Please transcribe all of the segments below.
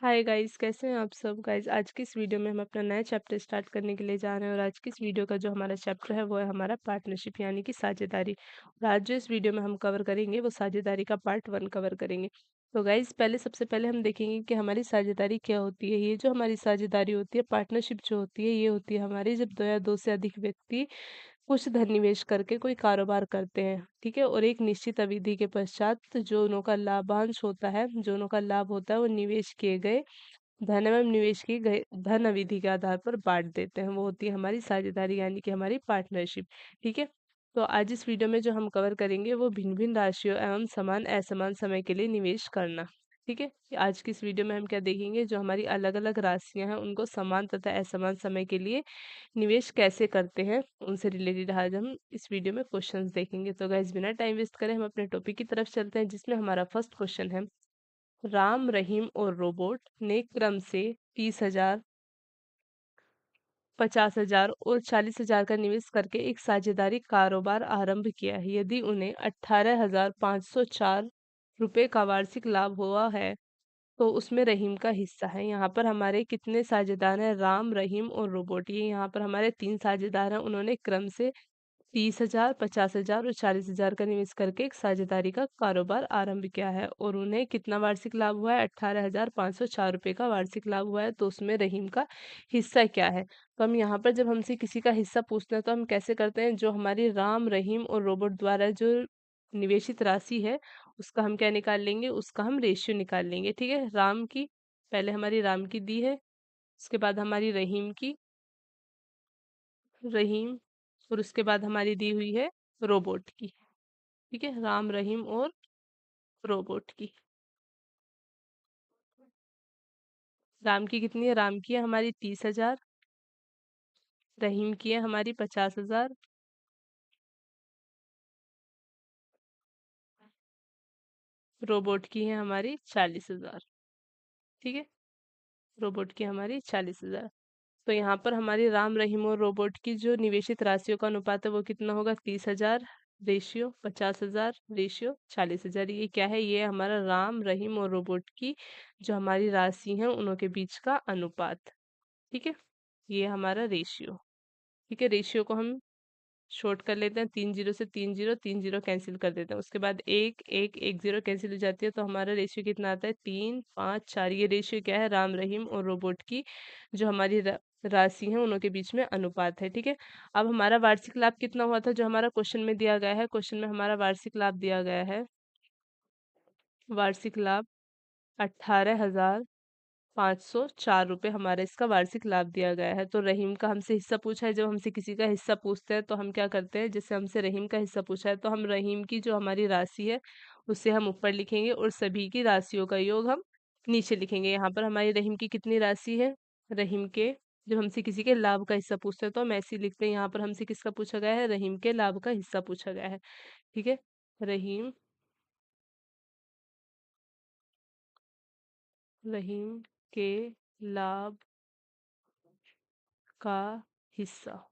Hi guys, कैसे हैं आप सब गाइस। आज की इस वीडियो में हम अपना नया चैप्टर स्टार्ट करने के लिए जा रहे हैं और आज की इस वीडियो का जो हमारा चैप्टर है वो है हमारा पार्टनरशिप यानी कि साझेदारी। और आज जो इस वीडियो में हम कवर करेंगे वो साझेदारी का पार्ट 1 कवर करेंगे। तो गाइस पहले सबसे पहले हम देखेंगे कि हमारी साझेदारी क्या होती है। ये जो हमारी साझेदारी होती है, पार्टनरशिप जो होती है, ये होती है हमारी जब दो या दो से अधिक व्यक्ति कुछ धन निवेश करके कोई कारोबार करते हैं, ठीक है। और एक निश्चित अवधि के पश्चात जो उनका लाभांश होता है, जो उनका लाभ होता है, वो निवेश किए गए धन एवं निवेश की गए धन अवधि के आधार पर बांट देते हैं। वो होती है हमारी साझेदारी यानी कि हमारी पार्टनरशिप, ठीक है। तो आज इस वीडियो में जो हम कवर करेंगे वो भिन्न भिन्न राशियों एवं समान असमान समय के लिए निवेश करना, ठीक है। आज की इस वीडियो में हम क्या देखेंगे, जो हमारी अलग अलग राशियां हैं उनको समान तथा असमान समय के लिए निवेश कैसे करते हैं, उनसे रिलेटेड आज हम इस वीडियो में क्वेश्चंस देखेंगे। तो गाइस बिना टाइम वेस्ट करें हम अपने टॉपिक की तरफ चलते हैं, जिसमें हमारा फर्स्ट क्वेश्चन है। राम रहीम और रोबोट ने क्रम से 30,000, 50,000 और 40,000 का निवेश करके एक साझेदारी कारोबार आरंभ किया है। यदि उन्हें 18,504 रुपए का वार्षिक लाभ हुआ है तो उसमें रहीम का हिस्सा है। यहाँ पर हमारे कितने साझेदार हैं? राम, रहीम और रोबोट। ये यहाँ पर हमारे 3 साझेदार हैं। उन्होंने क्रम से 30,000, 50,000 और 40,000 का निवेश करके एक साझेदारी का कारोबार आरंभ किया है और उन्हें कितना वार्षिक लाभ हुआ है? 18,504 रुपये का वार्षिक लाभ हुआ है। तो उसमें रहीम का हिस्सा क्या है? तो हम यहाँ पर जब हमसे किसी का हिस्सा पूछते हैं तो हम कैसे करते हैं, जो हमारी राम, रहीम और रोबोट द्वारा जो निवेशित राशि है उसका हम क्या निकाल लेंगे, उसका हम रेशियो निकाल लेंगे, ठीक है। राम की, पहले हमारी राम की दी है, उसके बाद हमारी रहीम की, रहीम, और उसके बाद हमारी दी हुई है रोबोट की, ठीक है। राम, रहीम और रोबोट की। राम की कितनी है? राम की है हमारी 30,000, रहीम की है हमारी 50,000, रोबोट की है हमारी 40,000, ठीक है। रोबोट की हमारी 40,000। तो यहाँ पर हमारी राम, रहीम और रोबोट की जो निवेशित राशियों का अनुपात है वो कितना होगा? 30,000 रेशियो 50,000 रेशियो 40,000। ये क्या है? ये हमारा राम, रहीम और रोबोट की जो हमारी राशि है उनों के बीच का अनुपात, ठीक है। ये हमारा रेशियो, ठीक है। रेशियो को हम शॉर्ट कर लेते हैं, 3 जीरो से 3 जीरो, 3 जीरो कैंसिल कर देते हैं, उसके बाद एक एक एक जीरो कैंसिल हो जाती है। तो हमारा रेशियो कितना आता है? 3, 5, 4। ये रेशियो क्या है? राम, रहीम और रोबोट की जो हमारी राशि है उनों के बीच में अनुपात है, ठीक है। अब हमारा वार्षिक लाभ कितना हुआ था, जो हमारा क्वेश्चन में दिया गया है। क्वेश्चन में हमारा वार्षिक लाभ दिया गया है, वार्षिक लाभ 18,504 रुपये हमारा इसका वार्षिक लाभ दिया गया है। तो रहीम का हमसे हिस्सा पूछा है। जब हमसे किसी का हिस्सा पूछते हैं तो हम क्या करते हैं, जैसे हमसे रहीम का हिस्सा पूछा है तो हम रहीम की जो हमारी राशि है उसे हम ऊपर लिखेंगे और सभी की राशियों का योग हम नीचे लिखेंगे। यहाँ पर हमारी रहीम की कितनी राशि है? रहीम के, जब हमसे किसी के लाभ का हिस्सा पूछते हैं तो हम ऐसे ही लिखते हैं। यहाँ पर हमसे किसका पूछा गया है? रहीम के लाभ का हिस्सा पूछा गया है, ठीक है। रहीम, रहीम के लाभ का हिस्सा।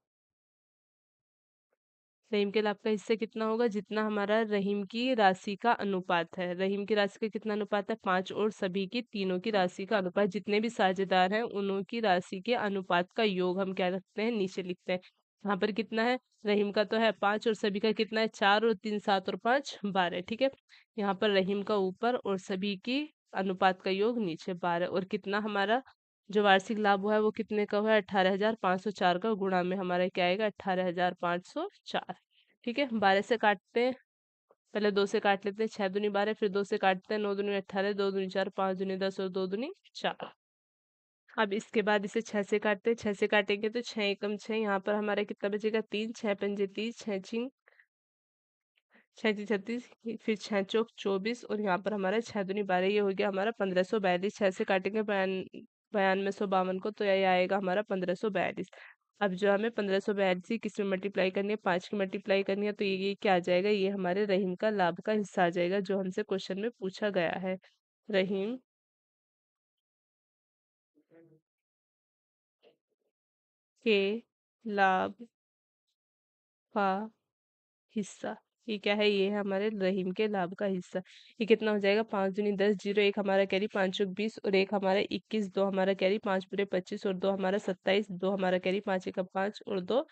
रहीम के लाभ का हिस्सा कितना होगा? जितना हमारा रहीम की राशि का अनुपात है। रहीम की राशि का कितना अनुपात है? 5। और सभी की, तीनों की राशि का अनुपात, जितने भी साझेदार हैं उनों की राशि के अनुपात का योग हम क्या रखते हैं? नीचे लिखते हैं। यहाँ पर कितना है? रहीम का तो है 5 और सभी का कितना है? 4 और 3 7 और 5 12, ठीक है। यहाँ पर रहीम का ऊपर और सभी की अनुपात का योग नीचे 12। और कितना हमारा जो वार्षिक लाभ हुआ है वो कितने का हुआ है? 18,504 का। गुणा में हमारा क्या आएगा? 18,504, ठीक है। 12 से काटते हैं, पहले 2 से काट लेते हैं, 6 दूनी 12, फिर 2 से काटते हैं, 9 दूनी 18, 2 दूनी 4, 5 दूनी 10 और 2 दूनी 4। अब इसके बाद इसे 6 से काटते हैं, 6 से काटेंगे तो 6 एकम 6, यहाँ पर हमारा कितना बचेगा? 3, 6 पंजे 30, 6 चिंग 6 ची 36, फिर 6 चौक 24 और यहाँ पर हमारा 6 दूनी 12। ये हो गया हमारा 1542। 6 से काटेंगे 9252 को, तो ये आएगा हमारा 1542। अब जो हमें 1542 किस में मल्टीप्लाई करनी है? 5 की मल्टीप्लाई करनी है। तो ये क्या आ जाएगा? ये हमारे रहीम का लाभ का हिस्सा आ जाएगा, जो हमसे क्वेश्चन में पूछा गया है। रहीम के लाभ का हिस्सा, ये क्या है, ये है हमारे रहीम के लाभ का हिस्सा। ये कितना हो जाएगा, 5 दूनी 10, जीरो, एक हमारा कैरी, 5 चौक 20 और एक हमारा 21, दो हमारा कैरी, 5 पूरे 25 और दो हमारा 27, दो हमारा कैरी, 5 एकम 5 और दो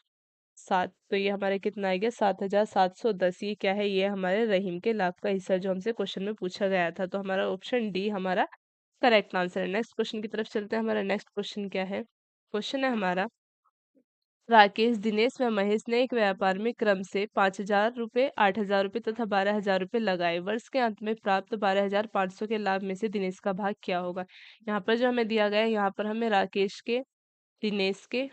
7। तो ये हमारे कितना आ गया, 7,710। ये क्या है, ये हमारे रहीम के लाभ का हिस्सा जो हमसे क्वेश्चन में पूछा गया था। तो हमारा ऑप्शन डी हमारा करेक्ट आंसर है। नेक्स्ट क्वेश्चन की तरफ चलते हैं। हमारा नेक्स्ट क्वेश्चन क्या है, क्वेश्चन है हमारा, राकेश, दिनेश व महेश ने एक व्यापार में क्रम से 5,000 रुपये, 8,000 रुपये तथा 12,000 रुपये लगाए। वर्ष के अंत में प्राप्त 12,500 के लाभ में से दिनेश का भाग क्या होगा। यहाँ पर जो हमें दिया गया है, यहाँ पर हमें दिनेश के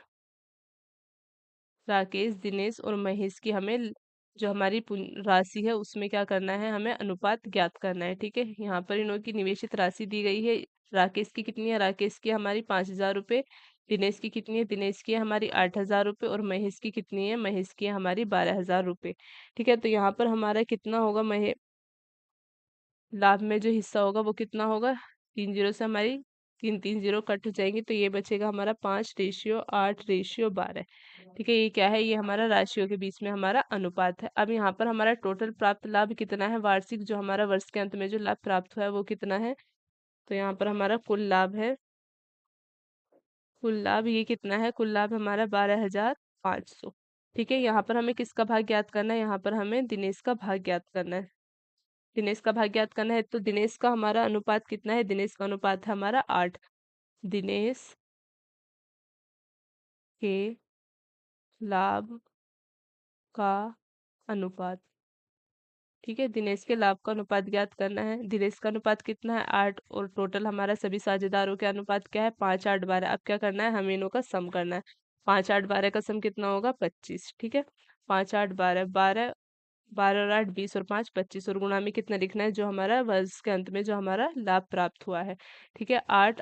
राकेश, दिनेश और महेश की हमें जो हमारी राशि है उसमें क्या करना है, हमें अनुपात ज्ञात करना है। ठीक है, यहाँ पर इन्हों की निवेशित राशि दी गई है। राकेश की कितनी है, राकेश की हमारी 5,000 रुपये, दिनेश की कितनी है, दिनेश की है हमारी 8,000 रुपये और महेश की कितनी है, महेश की है हमारी 12,000 रुपये। ठीक है, तो यहाँ पर हमारा कितना होगा, लाभ में जो हिस्सा होगा वो कितना होगा, 3 जीरो से हमारी 3 3 जीरो कट हो जाएंगे, तो ये बचेगा हमारा 5:8:12। ठीक है, ये क्या है, ये हमारा राशियों के बीच में हमारा अनुपात है। अब यहाँ पर हमारा टोटल प्राप्त लाभ कितना है, वार्षिक जो हमारा वर्ष के अंत में जो लाभ प्राप्त हुआ है वो कितना है। तो यहाँ पर हमारा कुल लाभ है, कुल लाभ ये कितना है, कुल लाभ हमारा 12,500। ठीक है, यहाँ पर हमें किसका भाग ज्ञात करना है, यहाँ पर हमें दिनेश का भाग ज्ञात करना है। दिनेश का भाग ज्ञात करना है, तो दिनेश का हमारा अनुपात कितना है, दिनेश का अनुपात है हमारा 8। दिनेश के लाभ का अनुपात। ठीक है, दिनेश के लाभ का अनुपात ज्ञात करना है। दिनेश का अनुपात कितना है, 8, और टोटल हमारा सभी साझेदारों के अनुपात क्या है, 5 8 12। अब क्या करना है, हमें इनों का सम करना है। 5 8 12 का सम कितना होगा, 25। ठीक है, 5 8 12, 12, 12 और 8 20 और 5 25 और गुणा में कितना लिखना है, जो हमारा वर्ष के अंत में जो हमारा लाभ प्राप्त हुआ है। ठीक है, 8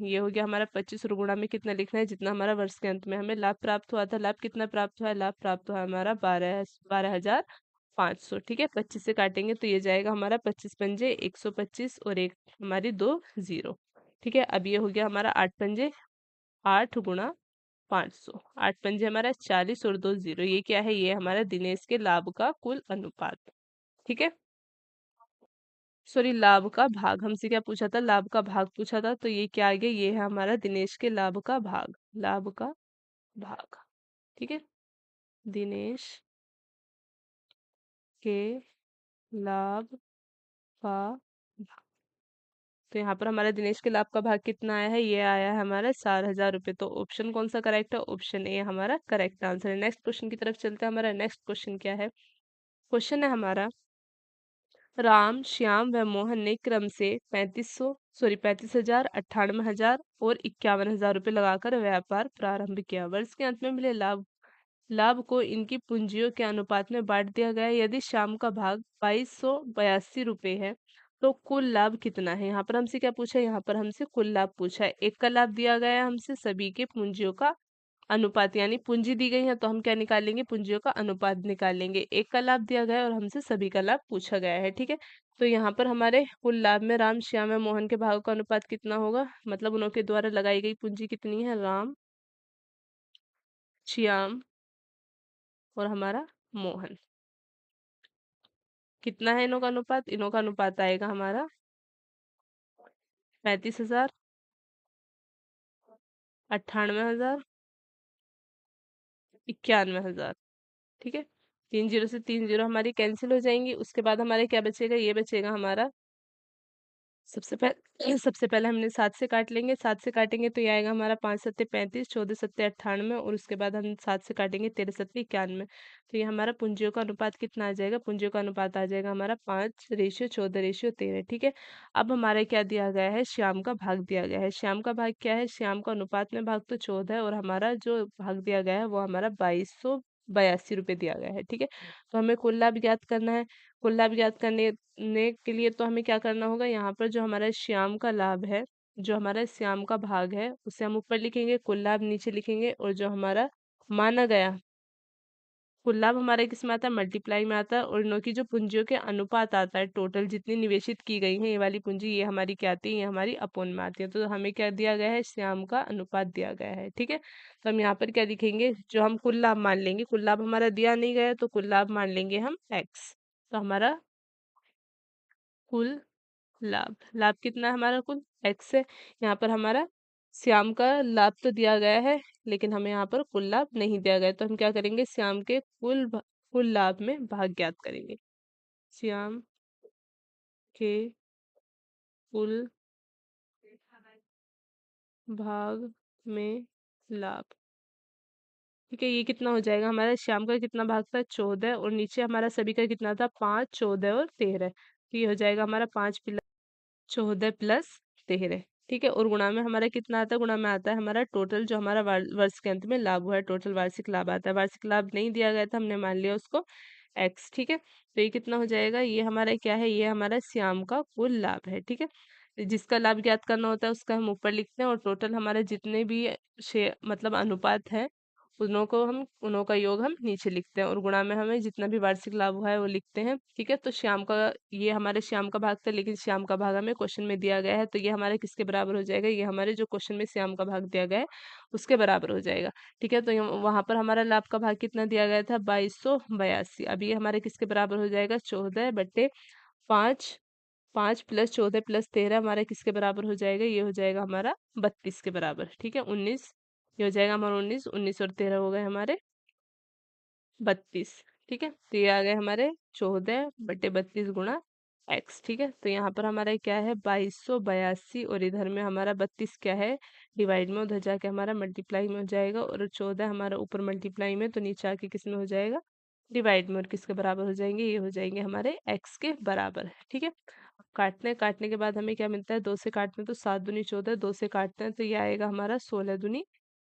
ये हो गया हमारा 25 और गुणा में कितना लिखना है, जितना हमारा वर्ष के अंत में हमें लाभ प्राप्त हुआ था। लाभ कितना प्राप्त हुआ है, लाभ प्राप्त हुआ है हमारा 12,500। ठीक है, 25 से काटेंगे तो ये जाएगा हमारा 25 पंजे 125 और एक हमारी 2 0। ठीक है, अब ये हो गया हमारा 8 पंजे 8 गुणा 500, 8 पंजे हमारा 40 और 2 0। ये क्या है, ये हमारा दिनेश के लाभ का कुल अनुपात। ठीक है, सॉरी, लाभ का भाग, हमसे क्या पूछा था, लाभ का भाग पूछा था, तो ये क्या आ गया, ये है हमारा दिनेश के लाभ का भाग, लाभ का भाग। ठीक है, दिनेश के लाभ का भाग। तो यहाँ पर हमारा दिनेश के लाभ का भाग कितना आया है, ये आया है हमारा 4,000 रुपये। तो ऑप्शन कौन सा करेक्ट है, ऑप्शन ए हमारा करेक्ट आंसर है। नेक्स्ट क्वेश्चन की तरफ चलते हैं। हमारा नेक्स्ट क्वेश्चन क्या है, क्वेश्चन है हमारा, राम, श्याम व मोहन ने क्रम से 35,000, 98,000 और 51,000 रुपये लगाकर व्यापार प्रारंभ किया। वर्ष के अंत में मिले लाभ लाभ को इनकी पूंजियों के अनुपात में बांट दिया गया है। यदि श्याम का भाग 2,282 रुपये है तो कुल लाभ कितना है। यहाँ पर हमसे क्या पूछा है, यहाँ पर हमसे कुल लाभ पूछा है। एक का लाभ दिया गया है हमसे, सभी के पूंजियों का अनुपात, यानी पूंजी दी गई है तो हम क्या निकालेंगे, पूंजियों का अनुपात निकालेंगे। एक का लाभ दिया गया है और हमसे सभी का लाभ पूछा गया है। ठीक है, तो यहाँ पर हमारे कुल लाभ में राम, श्याम और मोहन के भाग का अनुपात कितना होगा, मतलब उनके द्वारा लगाई गई पूंजी कितनी है, राम, श्याम और हमारा मोहन। कितना है इनों का अनुपात, इनों का अनुपात आएगा हमारा 35,000, 98,000, 91,000। ठीक है, 3 जीरो से 3 जीरो हमारी कैंसिल हो जाएंगी। उसके बाद हमारे क्या बचेगा, ये बचेगा हमारा, सबसे पहले सबसे पहले हमने 7 से काट लेंगे। 7 से काटेंगे तो ये आएगा हमारा 5 सत्ते 35, 14 सत्ते 98 और उसके बाद हम 7 से काटेंगे 13 सत्ते 91। तो ये हमारा पूंजियों का अनुपात कितना आ जाएगा, पूंजियों का अनुपात आ जाएगा हमारा 5:14:13। ठीक है, अब हमारे क्या दिया गया है, श्याम का भाग दिया गया है। श्याम का भाग क्या है, श्याम का अनुपात में भाग तो 14 है और हमारा जो भाग दिया गया है वो हमारा 2,282 रुपये दिया गया है। ठीक है, तो हमें कुल लाभ ज्ञात करना है। कुल लाभ ज्ञात करने ने के लिए तो हमें क्या करना होगा, यहाँ पर जो हमारा श्याम का लाभ है, जो हमारा श्याम का भाग है उसे हम ऊपर लिखेंगे, कुल लाभ नीचे लिखेंगे, और जो हमारा माना गया कुल लाभ हमारा किस में आता है, मल्टीप्लाई में आता है। और इनों की जो पूंजियों के अनुपात आता है, टोटल जितनी निवेशित की गई है ये वाली पूंजी, ये हमारी क्या आती है, ये हमारी अपोन में आती है। तो हमें क्या दिया गया है, श्याम का अनुपात दिया गया है। ठीक है, तो हम यहाँ पर क्या लिखेंगे, जो हम कुल लाभ मान लेंगे, कुल लाभ हमारा दिया नहीं गया है, तो कुल लाभ मान लेंगे हम एक्स। तो हमारा कुल लाभ, लाभ कितना है हमारा, कुल एक्स है। यहाँ पर हमारा श्याम का लाभ तो दिया गया है, लेकिन हमें यहाँ पर कुल लाभ नहीं दिया गया है। तो हम क्या करेंगे, श्याम के कुल लाभ में भाग ज्ञात करेंगे। श्याम के कुल भाग में लाभ। ठीक है, ये कितना हो जाएगा हमारा, श्याम का कितना भाग था, 14, और नीचे हमारा सभी का कितना था, 5, 14 और 13। तो ये हो जाएगा हमारा 5 + 14 + 13। ठीक है, और गुणा में हमारा कितना आता है, गुणा में आता है हमारा टोटल, जो हमारा वर्ष के अंत में लाभ हुआ है, टोटल वार्षिक लाभ आता है। वार्षिक लाभ नहीं दिया गया था, हमने मान लिया उसको एक्स। ठीक है, तो ये कितना हो जाएगा, ये हमारा क्या है, ये हमारा श्याम का कुल लाभ है। ठीक है, जिसका लाभ ज्ञात करना होता है उसका हम ऊपर लिखते हैं, और टोटल हमारे जितने भी शेयर मतलब अनुपात है, उनों का योग हम नीचे लिखते हैं, और गुणा में हमें जितना भी वार्षिक लाभ हुआ है वो लिखते हैं। ठीक है, तो श्याम का, ये हमारे श्याम का भाग था, लेकिन श्याम का भाग हमें क्वेश्चन में दिया गया है, तो ये हमारे किसके बराबर हो जाएगा, ये हमारे जो क्वेश्चन में श्याम का भाग दिया गया है उसके बराबर हो जाएगा। ठीक है, तो वहां पर हमारा लाभ का भाग कितना दिया गया था, 2282। अब ये हमारे किसके बराबर हो जाएगा, 14/5। 5 + 14 + 13 हमारा किसके बराबर हो जाएगा, ये हो जाएगा हमारा 32 के बराबर। ठीक है, 19, ये हो जाएगा हमारा 19, 19 और 13 हो गए हमारे 32। ठीक है, तो ये आ गए हमारे 14/32 गुणा एक्स। ठीक है, तो यहाँ पर हमारा क्या है, 2282, और इधर में हमारा 32 क्या है, डिवाइड में, उधर जाके हमारा मल्टीप्लाई में हो जाएगा, और 14 हमारा ऊपर मल्टीप्लाई में, तो नीचे आके किस में हो जाएगा, डिवाइड में, और किसके बराबर हो जाएंगे, ये हो जाएंगे हमारे एक्स के बराबर। ठीक है, काटने के बाद हमें क्या मिलता है, 2 से काटते हैं तो 7 दूनी 14, 2 से काटते हैं तो ये आएगा हमारा 16 दूनी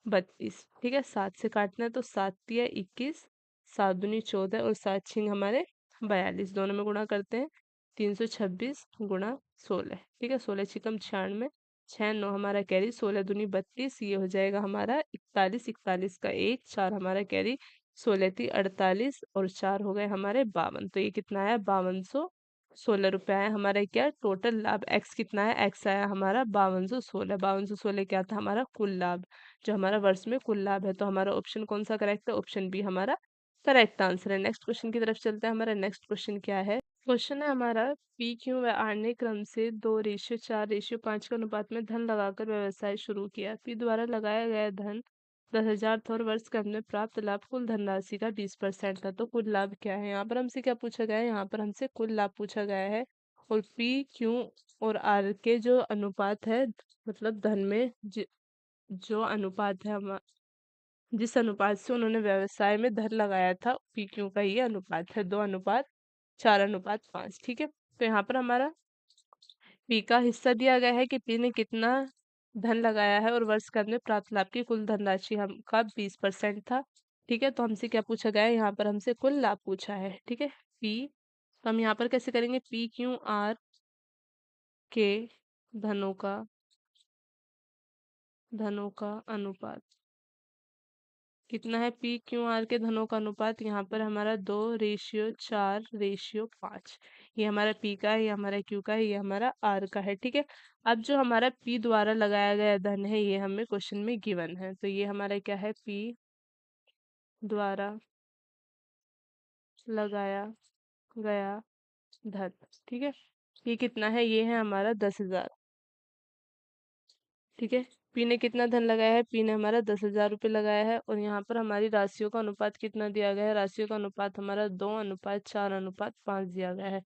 32। ठीक है, 7 से काटना है तो 7 तिया 21, 7 दूनी 14, और 7 छिंग हमारे 42, दोनों में गुणा करते हैं, 326 गुणा 16। ठीक है, 16 छिकम 96, 6 9 हमारा कैरी, 16 दूनी 32, ये हो जाएगा हमारा 41, 41 का 1, 4 हमारा कैरी, 16 ती 48, और 4 हो गए हमारे 52। तो ये कितना आया, 5216 रुपये आया हमारा। क्या टोटल लाभ, एक्स कितना है, एक्स आया हमारा 5216। 5216 क्या था हमारा कुल लाभ, जो हमारा वर्ष में कुल लाभ है। तो हमारा ऑप्शन कौन सा करेक्ट है, ऑप्शन बी हमारा करेक्ट आंसर है। नेक्स्ट क्वेश्चन की तरफ चलते हैं। हमारा नेक्स्ट क्वेश्चन क्या है, क्वेश्चन है हमारा, पी क्यू व आर ने क्रम से 2:4:5 के अनुपात में धन लगाकर व्यवसाय शुरू किया। पी द्वारा लगाया गया धन 10,000 था, और वर्ष के अंत में प्राप्त लाभ कुल धनराशि का 20% था। तो कुल लाभ क्या है, यहाँ पर हमसे क्या पूछा गया है, यहाँ पर हमसे कुल लाभ पूछा गया है। और पी क्यू और आर के जो अनुपात है, मतलब धन में जो अनुपात है, हम जिस अनुपात से उन्होंने व्यवसाय में धन लगाया था, पी क्यू का ये अनुपात है, 2:4:5। ठीक है, तो यहाँ पर हमारा पी का हिस्सा दिया गया है कि पी ने कितना धन लगाया है, और वर्ष काल में प्राप्त लाभ की कुल धनराशि हम का 20% था। ठीक है, तो हमसे क्या पूछा गया है, यहाँ पर हमसे कुल लाभ पूछा है। ठीक है, पी, तो हम यहाँ पर कैसे करेंगे, पी क्यू आर के धनों का अनुपात कितना है, पी क्यू आर के धनों का अनुपात, यहाँ पर हमारा 2:4:5। ये हमारा पी का है, ये हमारा क्यू का है, ये हमारा आर का है। ठीक है, अब जो हमारा पी द्वारा लगाया गया धन है, ये हमें क्वेश्चन में गिवन है। तो ये हमारा क्या है, पी द्वारा लगाया गया धन। ठीक है, ये कितना है, ये है हमारा 10,000। ठीक है, पी ने कितना धन लगाया है, पी ने हमारा 10,000 रुपये लगाया है, और यहाँ पर हमारी राशियों का अनुपात कितना दिया गया है, राशियों का अनुपात हमारा 2:4:5 दिया गया है।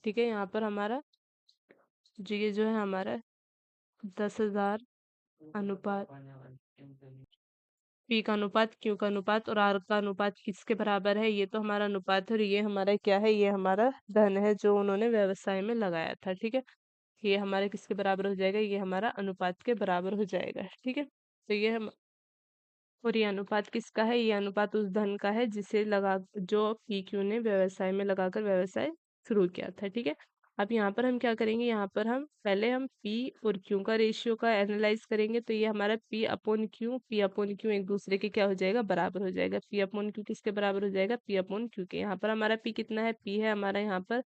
ठीक है, यहाँ पर हमारा ये जो है हमारा 10,000 अनुपात, पी का अनुपात, क्यू का अनुपात और आर का अनुपात किसके बराबर है, ये तो हमारा अनुपात है, और ये हमारा क्या है, ये हमारा धन है जो उन्होंने व्यवसाय में लगाया था। ठीक है, ये हमारे किसके बराबर हो जाएगा, ये हमारा अनुपात के बराबर हो जाएगा। ठीक है, तो ये हम, और ये अनुपात किसका है, ये अनुपात उस धन का है जिसे लगा, जो पी क्यू ने व्यवसाय में लगाकर व्यवसाय शुरू किया था। ठीक है, अब यहाँ पर हम क्या करेंगे, यहाँ पर हम पहले हम पी और क्यू का रेशियो का एनालाइज करेंगे। तो ये हमारा पी अपॉन क्यू एक दूसरे के क्या हो जाएगा, बराबर हो जाएगा। पी अपॉन क्यू किसके बराबर हो जाएगा, पी अपॉन क्यू के। यहाँ पर हमारा पी कितना है, पी है हमारा यहाँ पर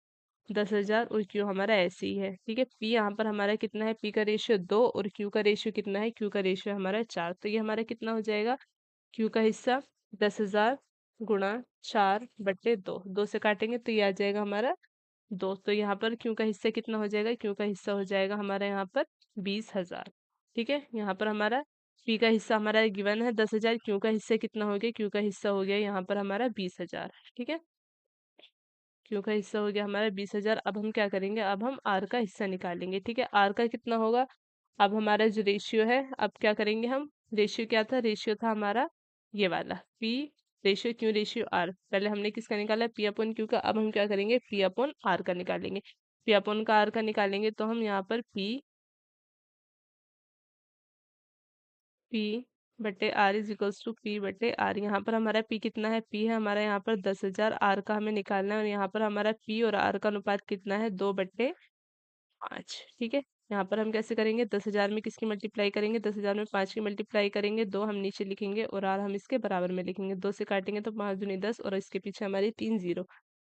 10,000 और क्यू हमारा ऐसे ही है, ठीक है। पी यहाँ पर हमारा कितना है, पी का रेशियो 2 और क्यू का रेशियो कितना है, क्यू का रेशियो हमारा 4। तो ये हमारा कितना हो जाएगा, क्यू का हिस्सा 10,000 गुणा 4/2, 2 से काटेंगे तो ये आ जाएगा हमारा 2। तो यहाँ पर क्यू का हिस्सा कितना हो जाएगा, क्यू का हिस्सा हो जाएगा हमारा यहाँ पर 20,000, ठीक है। यहाँ पर हमारा पी का हिस्सा हमारा गिवन है 10,000, क्यू का हिस्सा कितना हो गया, क्यू का हिस्सा हो गया यहाँ पर हमारा 20,000, ठीक है। क्यू का हिस्सा हो गया हमारा 20,000। अब हम क्या करेंगे, अब हम आर का हिस्सा निकालेंगे, ठीक है। आर का कितना होगा, अब हमारा जो रेशियो है, अब क्या करेंगे हम, रेशियो क्या था, रेशियो था हमारा ये वाला P ratio Q ratio R. पहले हमने किसका निकाला, पी अपॉन क्यू का। अब हम क्या करेंगे, पी अपॉन आर का निकालेंगे। पी अपॉन का आर का निकालेंगे तो हम यहाँ पर पी बटे R is equals to P बटे आर। यहाँ पर हमारा पी कितना है, पी है हमारा यहाँ पर 10,000, आर का हमें निकालना है। और यहाँ पर हमारा पी और आर का अनुपात कितना है, 2/5, ठीक है। यहाँ पर हम कैसे करेंगे, 10,000 में किसकी मल्टीप्लाई करेंगे, 10,000 में 5 की मल्टीप्लाई करेंगे, 2 हम नीचे लिखेंगे और आर हम इसके बराबर में लिखेंगे। 2 से काटेंगे तो 5 दूनी 10 और इसके पीछे हमारी 3 जीरो।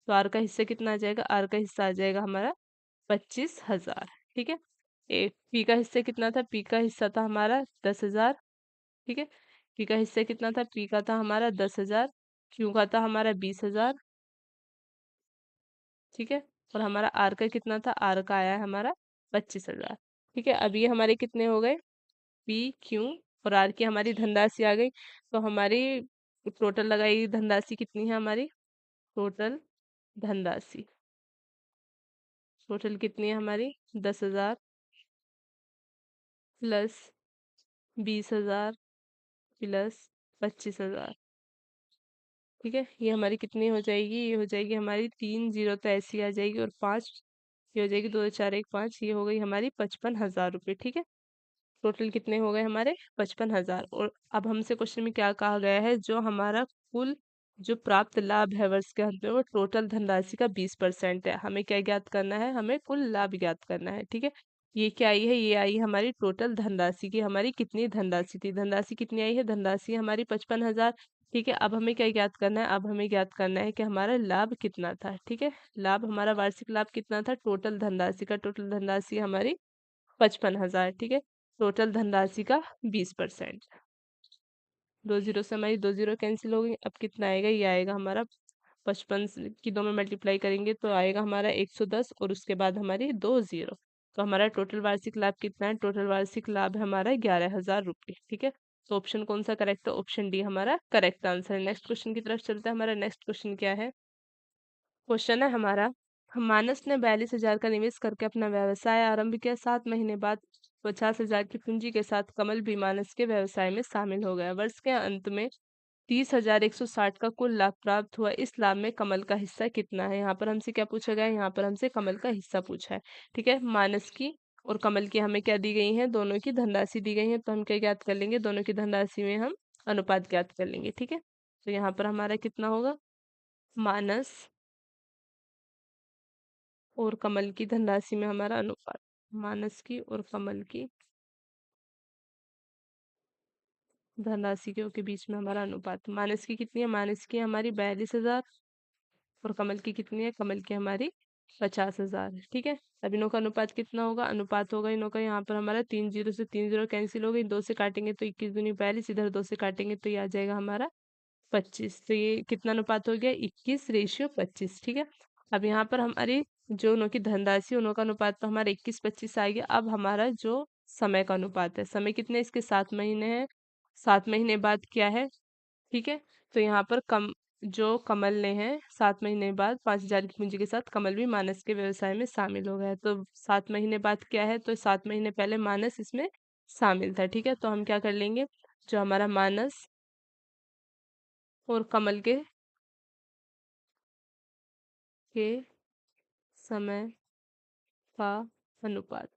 तो आर का हिस्सा कितना आ जाएगा, आर का हिस्सा आ जाएगा हमारा 25,000, ठीक है। ए पी का हिस्सा कितना था, पी का हिस्सा था हमारा 10,000, ठीक है। पी का हिस्सा कितना था, पी का था हमारा 10,000, क्यू का था हमारा 20,000, ठीक है। और हमारा आर का कितना था, आर का आया है हमारा 25,000, ठीक है। अब ये हमारे कितने हो गए, पी क्यू और आर की हमारी धनराशि आ गई। तो हमारी टोटल लगाई धनराशि कितनी है हमारी, टोटल धनराशि टोटल कितनी है हमारी, 10,000 प्लस 20,000 प्लस 25,000, ठीक है। ये हमारी कितनी हो जाएगी, ये हो जाएगी हमारी 3 जीरो तो ऐसी आ जाएगी और 5, ये हो जाएगी 2 4 1 5, ये हो गई हमारी 55,000 रुपये, ठीक है। टोटल कितने हो गए हमारे, 55,000। और अब हमसे क्वेश्चन में क्या कहा गया है, जो हमारा कुल जो प्राप्त लाभ है वर्ष के अंत में वो टोटल धनराशि का 20% है। हमें क्या ज्ञात करना है, हमें कुल लाभ ज्ञात करना है, ठीक है। ये क्या आई है, ये आई है हमारी टोटल धनराशि की, हमारी कितनी धनराशि थी, धनराशि कितनी आई है, धनराशि हमारी 55,000, ठीक है। अब हमें क्या ज्ञात करना है, अब हमें ज्ञात करना है कि हमारा लाभ कितना था, ठीक है। लाभ हमारा वार्षिक लाभ कितना था, टोटल धनराशि का, टोटल धनराशि हमारी 55,000, ठीक है। टोटल धनराशि का 20%। 2 जीरो से हमारी 2 जीरो कैंसिल हो गई। अब कितना आएगा, ये आएगा हमारा 55 की 2 में मल्टीप्लाई करेंगे तो आएगा हमारा 110 और उसके बाद हमारी 2 जीरो। तो हमारा टोटल वार्षिक लाभ कितना है, टोटल वार्षिक लाभ है हमारा 11,000 रुपये, ठीक है। तो ऑप्शन कौन सा करेक्ट है, ऑप्शन डी हमारा करेक्ट आंसर है। नेक्स्ट क्वेश्चन की तरफ चलते हैं। हमारा नेक्स्ट क्वेश्चन क्या है, क्वेश्चन है हमारा, मानस ने 42,000 का निवेश करके अपना व्यवसाय आरंभ किया। 7 महीने बाद 50,000 की पूंजी के साथ कमल भी मानस के व्यवसाय में शामिल हो गया। वर्ष के अंत में 30,160 का कुल लाभ प्राप्त हुआ। इस लाभ में कमल का हिस्सा कितना है। यहाँ पर हमसे क्या पूछा गया है, यहाँ पर हमसे कमल का हिस्सा पूछा है, ठीक है। मानस की और कमल की हमें क्या दी गई है, दोनों की धनराशि दी गई है। तो हम क्या ज्ञात कर लेंगे, दोनों की धनराशि में हम अनुपात ज्ञात कर लेंगे, ठीक है। तो यहाँ पर हमारा कितना होगा, मानस और कमल की धनराशि में हमारा अनुपात, मानस की और कमल की धनराशि के बीच में हमारा अनुपात। मानस की कितनी है, मानस की हमारी 42,000 और कमल की कितनी है, कमल की हमारी 50,000, ठीक है। अब इनों का अनुपात कितना होगा, अनुपात होगा इनों का यहाँ पर हमारा 3 जीरो से 3 जीरो कैंसिल हो गई। 2 से काटेंगे तो 21 दूनी 42, इधर 2 से काटेंगे तो ये आ जाएगा हमारा 25। तो ये कितना अनुपात हो गया, 21:25, ठीक है। अब यहाँ पर हमारी जो उनों की धनराशि उनों का अनुपात तो हमारा 21-25 आ गया। अब हमारा जो समय का अनुपात है, समय कितने इसके 7 महीने हैं, 7 महीने बाद क्या है, ठीक है। तो यहाँ पर कम जो कमल ने है 7 महीने बाद 5,000 की पूंजी के साथ कमल भी मानस के व्यवसाय में शामिल हो गया है। तो 7 महीने बाद क्या है, तो 7 महीने पहले मानस इसमें शामिल था, ठीक है। तो हम क्या कर लेंगे, जो हमारा मानस और कमल के समय का अनुपात,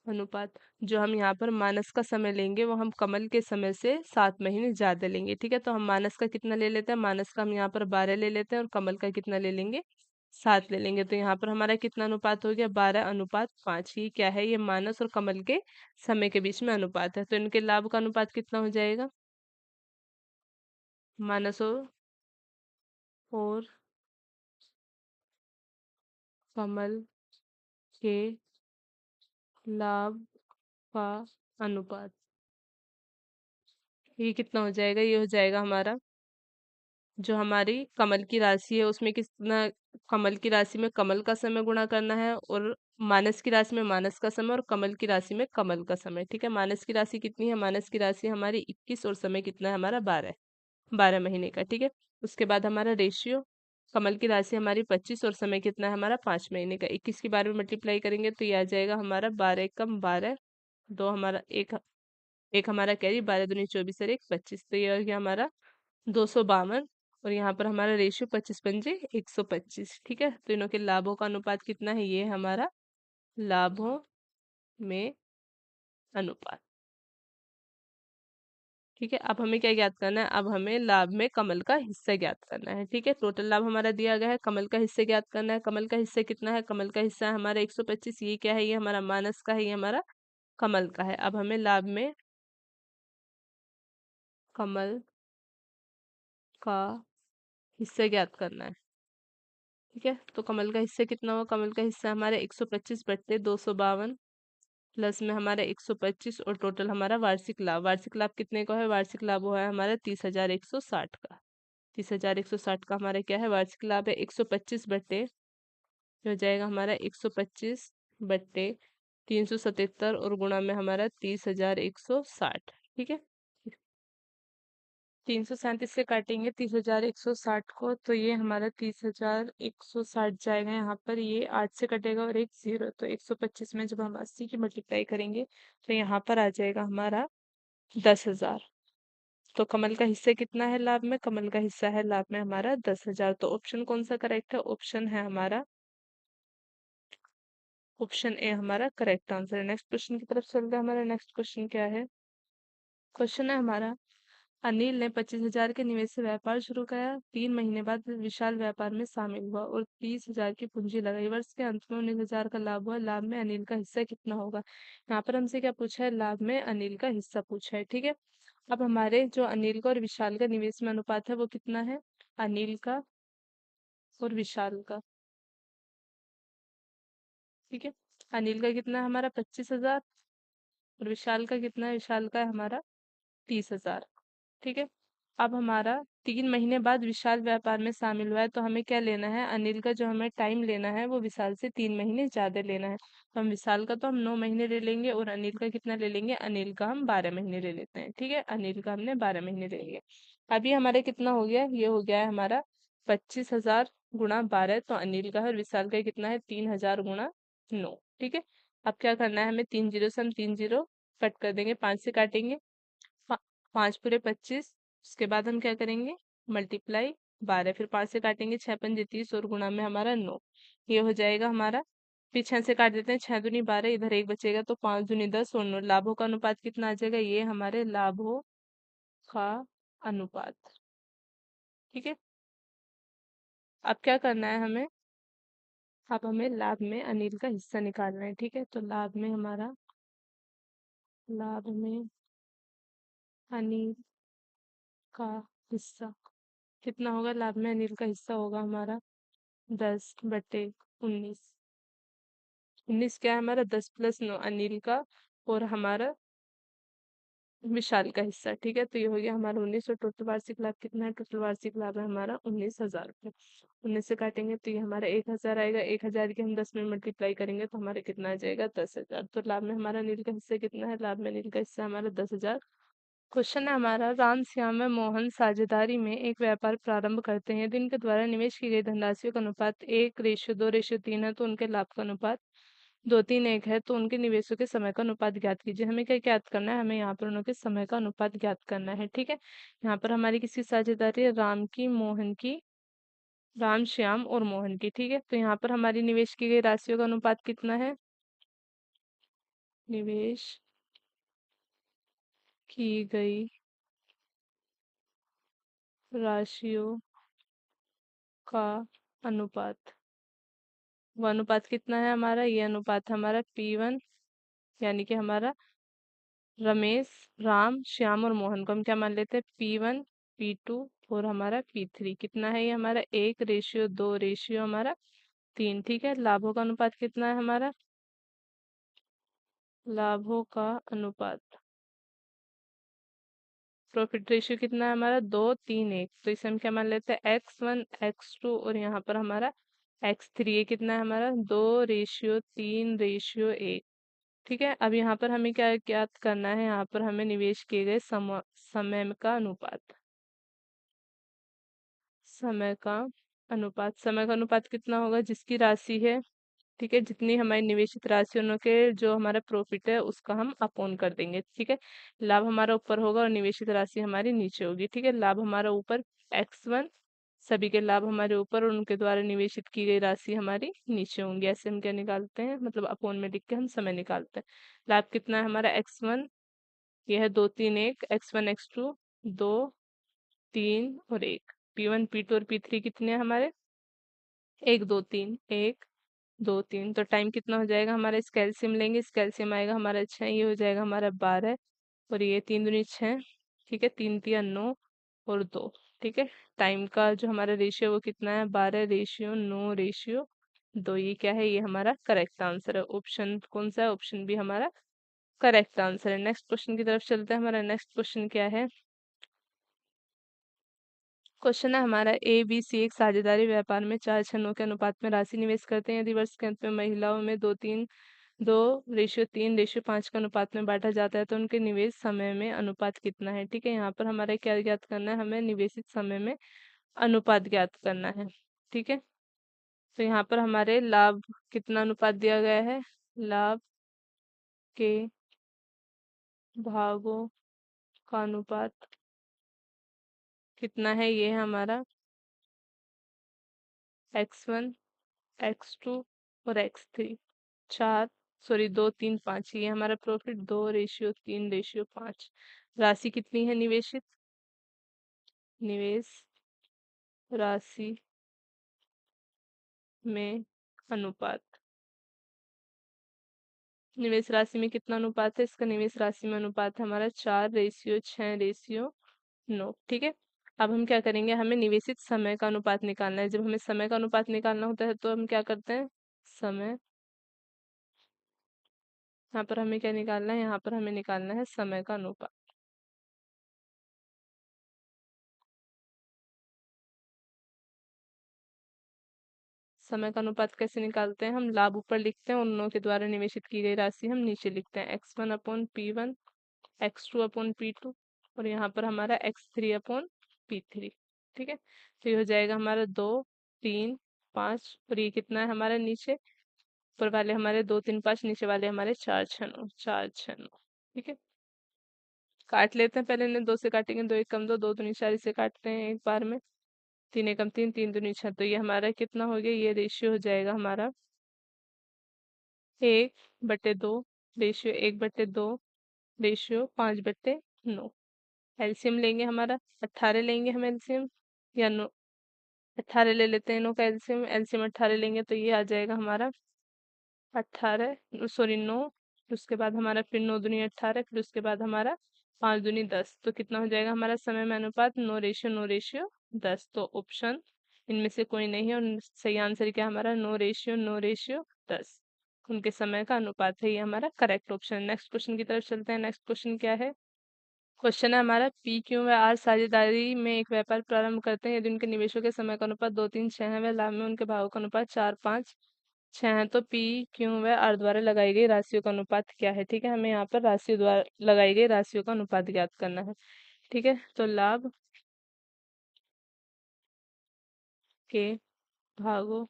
अनुपात जो हम यहाँ पर मानस का समय लेंगे वो हम कमल के समय से 7 महीने ज्यादा लेंगे, ठीक है। तो हम मानस का कितना ले लेते हैं, मानस का हम यहाँ पर 12 ले लेते हैं और कमल का कितना ले लेंगे, 7 ले लेंगे तो यहाँ पर हमारा कितना अनुपात हो गया, 12:5। ये क्या है, ये मानस और कमल के समय के बीच में अनुपात है। तो इनके लाभ का अनुपात कितना हो जाएगा, मानस और कमल के लाभ का अनुपात। ये कितना हो जाएगा, ये हो जाएगा हमारा, जो हमारी कमल की राशि है उसमें कितना, कमल की राशि में कमल का समय गुणा करना है, और मानस की राशि में मानस का समय, और कमल की राशि में कमल का समय। ठीक है, मानस की राशि कितनी है, मानस की राशि हमारी 21 और समय कितना है हमारा 12, 12 महीने का। ठीक है, उसके बाद हमारा रेशियो, कमल की राशि हमारी 25 और समय कितना है हमारा 5 महीने का। 21 की 12 में मल्टीप्लाई करेंगे तो ये आ जाएगा हमारा 12 × 12, दो हमारा एक, एक हमारा कैरी, 12 दूनी 24 और एक 25, तो ये हो गया हमारा 252। और यहाँ पर हमारा रेशियो 25 × 5 125। ठीक है, तो इनों के लाभों का अनुपात कितना है, ये है हमारा लाभों में अनुपात। ठीक है, अब हमें क्या ज्ञात करना है, अब हमें लाभ में कमल का हिस्सा ज्ञात करना है। ठीक है, टोटल लाभ हमारा दिया गया है, कमल का हिस्सा ज्ञात करना है। कमल का हिस्सा कितना है, कमल का हिस्सा है हमारा 125। ये क्या है, ये हमारा मानस का है, ये हमारा कमल का है। अब हमें लाभ में कमल का हिस्सा ज्ञात करना है। ठीक है, तो कमल का हिस्सा कितना हुआ, कमल का हिस्सा हमारा 125/252, प्लस में हमारा 125, और टोटल हमारा वार्षिक लाभ, वार्षिक लाभ कितने का है, वार्षिक लाभ हुआ है हमारा 30,160 का। 30,160 का हमारा क्या है, वार्षिक लाभ है। 125 बट्टे, जो हो जाएगा हमारा 125/377, और गुणा में हमारा 30,160। ठीक है, 337 से काटेंगे 30,160 को, तो ये हमारा 30,160 जाएगा यहाँ पर। ये 8 से कटेगा और एक 0, तो 125 में जब हम 80 की मल्टीप्लाई करेंगे तो यहाँ पर आ जाएगा हमारा 10,000। तो कमल का हिस्सा कितना है लाभ में, कमल का हिस्सा है लाभ में हमारा 10,000। तो ऑप्शन कौन सा करेक्ट है, ऑप्शन है हमारा ऑप्शन ए हमारा करेक्ट आंसर है। नेक्स्ट क्वेश्चन की तरफ चलते हैं। हमारा नेक्स्ट क्वेश्चन क्या है, क्वेश्चन है हमारा, अनिल ने 25,000 के निवेश से व्यापार शुरू किया। 3 महीने बाद विशाल व्यापार में शामिल हुआ और 30,000 की पूंजी लगाई। वर्ष के अंत में 19,000 का लाभ हुआ। लाभ में अनिल का हिस्सा कितना होगा। यहाँ पर हमसे क्या पूछा है, लाभ में अनिल का हिस्सा पूछा है। ठीक है, अब हमारे जो अनिल का और विशाल का निवेश में अनुपात है वो कितना है, अनिल का और विशाल का। ठीक है, अनिल का कितना है हमारा 25,000, और विशाल का कितना है, विशाल का है हमारा 30,000। ठीक है, अब हमारा 3 महीने बाद विशाल व्यापार में शामिल हुआ है, तो हमें क्या लेना है, अनिल का जो हमें टाइम लेना है वो विशाल से 3 महीने ज्यादा लेना है। तो हम विशाल का तो हम 9 महीने ले लेंगे, और अनिल का कितना ले लेंगे, अनिल का हम 12 महीने ले लेते हैं। ठीक है, अनिल का हमने 12 महीने ले लिया। अभी हमारा कितना हो गया, ये हो गया है हमारा 25,000 × 12, तो अनिल का है, और विशाल का कितना है 3,000 × 9। ठीक है, अब क्या करना है हमें, 3 जीरो से हम 3 जीरो कट कर देंगे, 5 से काटेंगे, 5 × 5 = 25। उसके बाद हम क्या करेंगे, मल्टीप्लाई 12, फिर 5 से काटेंगे, 6 × 5 = 30, और गुणा में हमारा 9। ये हो जाएगा हमारा, फिर 6 से काट देते हैं, 6 दूनी 12, इधर एक बचेगा, तो 5 दूनी 10 और 9। लाभों का अनुपात कितना आ जाएगा, ये हमारे लाभों का अनुपात। ठीक है, अब क्या करना है हमें, अब हमें लाभ में अनिल का हिस्सा निकालना है। ठीक है, तो लाभ में हमारा, लाभ में अनिल का हिस्सा कितना होगा, लाभ में अनिल का हिस्सा होगा हमारा 10/19। 19 क्या है हमारा, 10 + 9 अनिल का, और हमारा विशाल का हिस्सा। ठीक है, तो ये हो गया हमारा 19, और टोटल वार्षिक लाभ कितना है, टोटल वार्षिक लाभ है हमारा 19,000 रुपये। 19 से काटेंगे तो ये हमारा 1,000 आएगा, 1,000 की हम 10 में मल्टीप्लाई करेंगे तो हमारे कितना आ जाएगा, 10,000। तो लाभ में हमारा नील का हिस्सा कितना है, लाभ में नील का हिस्सा हमारा 10,000। क्वेश्चन है हमारा, राम श्याम व मोहन साझेदारी में एक व्यापार प्रारंभ करते हैं। यदि इनके द्वारा निवेश की गई धनराशियों का अनुपात 1:2:3 है, तो उनके लाभ का अनुपात 2:3:1 है। तो उनके निवेशों के समय का अनुपात ज्ञात कीजिए। हमें क्या ज्ञात करना है, हमें यहाँ पर उनके समय का अनुपात ज्ञात करना है। ठीक है, यहाँ पर हमारी किसकी साझेदारी है, राम की, मोहन की, राम श्याम और मोहन की। ठीक है, तो यहाँ पर हमारी निवेश की गई राशियों का अनुपात कितना है, निवेश की गई राशियों का अनुपात। वो अनुपात कितना है हमारा, ये अनुपात है हमारा P1, यानी कि हमारा रमेश, राम, श्याम और मोहन को हम क्या मान लेते हैं, P1, P2 और हमारा P3। कितना है ये हमारा, 1:2 रेशियो हमारा 3। ठीक है, लाभों का अनुपात कितना है हमारा, लाभों का अनुपात, प्रॉफिट रेशियो कितना है हमारा, 2:3:1। तो इसे हम क्या मान लेते हैं, X1, X2 और यहाँ पर हमारा X3। ये कितना है हमारा, 2:3:1। ठीक है, अब यहाँ पर हमें क्या ज्ञात करना है, यहाँ पर हमें निवेश किए गए समय का अनुपात, समय का समय का अनुपात कितना होगा, जिसकी राशि है, ठीक है, जितनी हमारी निवेशित राशियों के जो हमारा प्रॉफिट है उसका हम अपॉन कर देंगे। ठीक है, लाभ हमारा ऊपर होगा और निवेशित राशि हमारी नीचे होगी। ठीक है, लाभ हमारा ऊपर X1, सभी के लाभ हमारे ऊपर और उनके द्वारा निवेशित की गई राशि हमारी नीचे होंगी। ऐसे हम क्या निकालते हैं, मतलब अपॉन में लिख के हम समय निकालते हैं। लाभ कितना है हमारा, X1, यह है 2:3:1, X1 X2, 2:3:1। P1 P2 और P3 कितने हैं हमारे, 1:2:3, 1:2:3। तो टाइम कितना हो जाएगा हमारा, इस कैल्शियम लेंगे, इस कैल्शियम आएगा हमारा 6, ये हो जाएगा हमारा 12 और ये 3 दूनी 6। ठीक है, 3 3 9 और 2। ठीक है, टाइम का जो हमारा रेशियो वो कितना है, 12:9:2। ये क्या है, ये हमारा करेक्ट आंसर है। ऑप्शन कौन सा है, ऑप्शन बी हमारा करेक्ट आंसर है। नेक्स्ट क्वेश्चन की तरफ चलते हैं। हमारा नेक्स्ट क्वेश्चन क्या है, क्वेश्चन है हमारा, ABC एक साझेदारी व्यापार में 4 के अनुपात में राशि निवेश करते हैं। यदि वर्ष के अंत में महिलाओं में 2:3:5 का अनुपात में बांटा जाता है तो उनके निवेश समय में अनुपात कितना है। ठीक है, यहाँ पर हमारे क्या ज्ञात करना है, हमें निवेशित समय में अनुपात ज्ञात करना है। ठीक है, तो यहाँ पर हमारे लाभ कितना अनुपात दिया गया है, लाभ के भागों का अनुपात कितना है, ये है हमारा X1, X2 और X3। 4, सॉरी 2:3:5, ये हमारा प्रॉफिट, 2:3:5। राशि कितनी है निवेशित, निवेश राशि में अनुपात, निवेश राशि में कितना अनुपात है, इसका निवेश राशि में अनुपात है हमारा 4:6:9। ठीक है, अब हम क्या करेंगे, हमें निवेशित समय का अनुपात निकालना है। जब हमें समय का अनुपात निकालना होता है तो हम क्या करते हैं, समय, यहाँ पर हमें क्या निकालना है, यहाँ पर हमें निकालना है समय का अनुपात। समय का अनुपात कैसे निकालते हैं, हम लाभ ऊपर लिखते हैं, उन के द्वारा निवेशित की गई राशि हम नीचे लिखते हैं। X1/P1, X2/P2 और यहाँ पर हमारा X3/P3। ठीक है, तो ये हो जाएगा हमारा 2:3:5 और ये कितना है हमारा नीचे, ऊपर वाले हमारे 2:3:5, नीचे वाले हमारे 4:6:9, 4:6:9। ठीक है, काट लेते हैं, पहले इन्हें 2 से काटेंगे, 2 1 कम 2, 2 दूनी 4, इसे काटते हैं एक बार में, 3 1 कम 3, 3 दूनी 6। तो ये हमारा कितना हो गया, ये रेशियो हो जाएगा हमारा 1/2, रेशियो 1/2, रेशियो 5/9। एलसीएम लेंगे हमारा, 18 लेंगे हम एलसीएम, या नो, 18 ले लेते हैं इनों का एलसीएम, 18 लेंगे तो ये आ जाएगा हमारा 18, सॉरी 9, फिर उसके बाद हमारा फिर 9 दूनी 18, फिर उसके बाद हमारा 5 दूनी 10। तो कितना हो जाएगा हमारा समय में अनुपात, 9:9:10। तो ऑप्शन इनमें से कोई नहीं है और सही आंसर क्या है हमारा, 9:9:10 उनके समय का अनुपात है। ये हमारा करेक्ट ऑप्शन है। नेक्स्ट क्वेश्चन की तरफ चलते हैं। नेक्स्ट क्वेश्चन क्या है, क्वेश्चन है हमारा, P, Q व R साझेदारी में एक व्यापार प्रारंभ करते हैं। यदि उनके निवेशों के समय का अनुपात 2:3:6 है, व लाभ में उनके भागों का अनुपात 4:5:6 है, तो P, Q व R द्वारा लगाई गई राशियों का अनुपात क्या है। ठीक है, हमें यहाँ पर राशियों द्वारा लगाई गई राशियों का अनुपात ज्ञात करना है। ठीक है, तो लाभ के भागों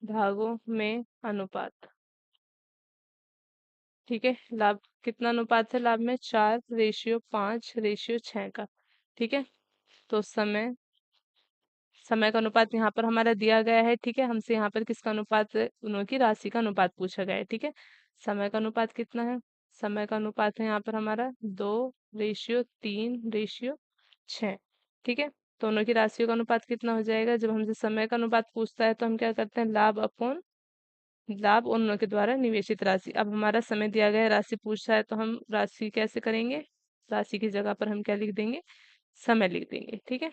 भागों में अनुपात। ठीक है, लाभ कितना अनुपात है, लाभ में 4:5:6 का। ठीक है, तो समय का अनुपात यहाँ पर हमारा दिया गया है। ठीक है, हमसे यहाँ पर किसका अनुपात, उनों की राशि का अनुपात पूछा गया है। ठीक है, समय का अनुपात कितना है, समय का अनुपात है यहाँ पर हमारा 2:3:6। ठीक है, दोनों की राशियों का अनुपात कितना हो जाएगा? जब हमसे समय का अनुपात पूछता है तो हम क्या करते हैं, लाभ अपॉन लाभ उन के द्वारा निवेशित राशि। अब हमारा समय दिया गया है, राशि पूछ रहा है, तो हम राशि कैसे करेंगे, राशि की जगह पर हम क्या लिख देंगे, समय लिख देंगे। ठीक है,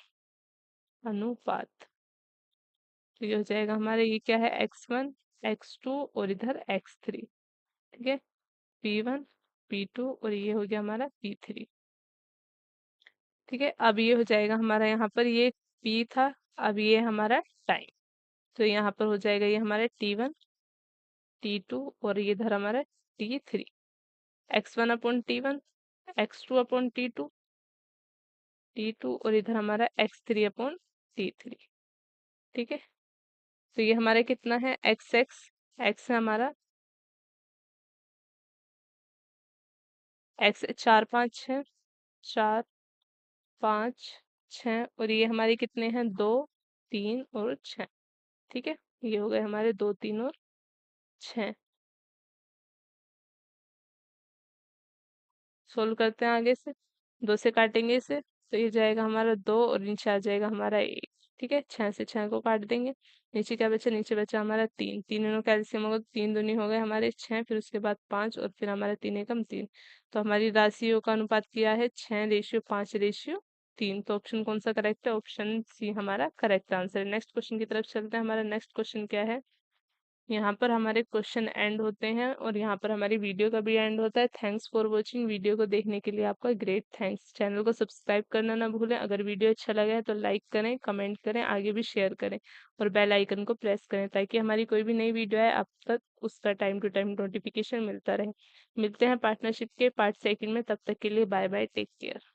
अनुपात। तो ये हो जाएगा हमारे, ये क्या है, x1 x2 और इधर x3। ठीक है, P1 P2 और ये हो गया हमारा P3। ठीक है, अब ये हो जाएगा हमारा, यहाँ पर ये P था, अब ये हमारा टाइम। तो यहाँ पर हो जाएगा ये हमारे T1 T2 और ये इधर हमारा T3। x1 upon T1, x2 upon T2, T2 और इधर हमारा x3 अपॉन T3। ठीक है, तो ये हमारा कितना है, x है हमारा, x 4 5 6, 4 5 6 और ये हमारे कितने हैं, 2 3 और 6। ठीक है, ये हो गए हमारे 2 3 और 6। सोल्व करते हैं आगे से, 2 से काटेंगे इसे, तो ये जाएगा हमारा 2 और नीचे आ जाएगा हमारा 1। ठीक है, 6 से 6 को काट देंगे, नीचे क्या बचा, नीचे बचा हमारा 3, तीनों का एलसीएम होगा, 3 दूनी हो गए हमारे 6, फिर उसके बाद 5 और फिर हमारा 3 एकम 3। तो हमारी राशियों का अनुपात किया है 6:5:3। तो ऑप्शन कौन सा करेक्ट है, ऑप्शन सी हमारा करेक्ट आंसर है। नेक्स्ट क्वेश्चन की तरफ चलते हैं। हमारा नेक्स्ट क्वेश्चन क्या है, यहाँ पर हमारे क्वेश्चन एंड होते हैं और यहाँ पर हमारी वीडियो का भी एंड होता है। Thanks for watching. वीडियो को देखने के लिए आपका ग्रेट थैंक्स। चैनल को सब्सक्राइब करना ना भूलें। अगर वीडियो अच्छा लगा है तो लाइक करें, कमेंट करें, आगे भी शेयर करें और बेल आइकन को प्रेस करें ताकि हमारी कोई भी नई वीडियो आए आप तक उसका टाइम टू टाइम नोटिफिकेशन मिलता रहे। मिलते हैं पार्टनरशिप के पार्ट सेकंड में, तब तक के लिए बाय बाय, टेक केयर।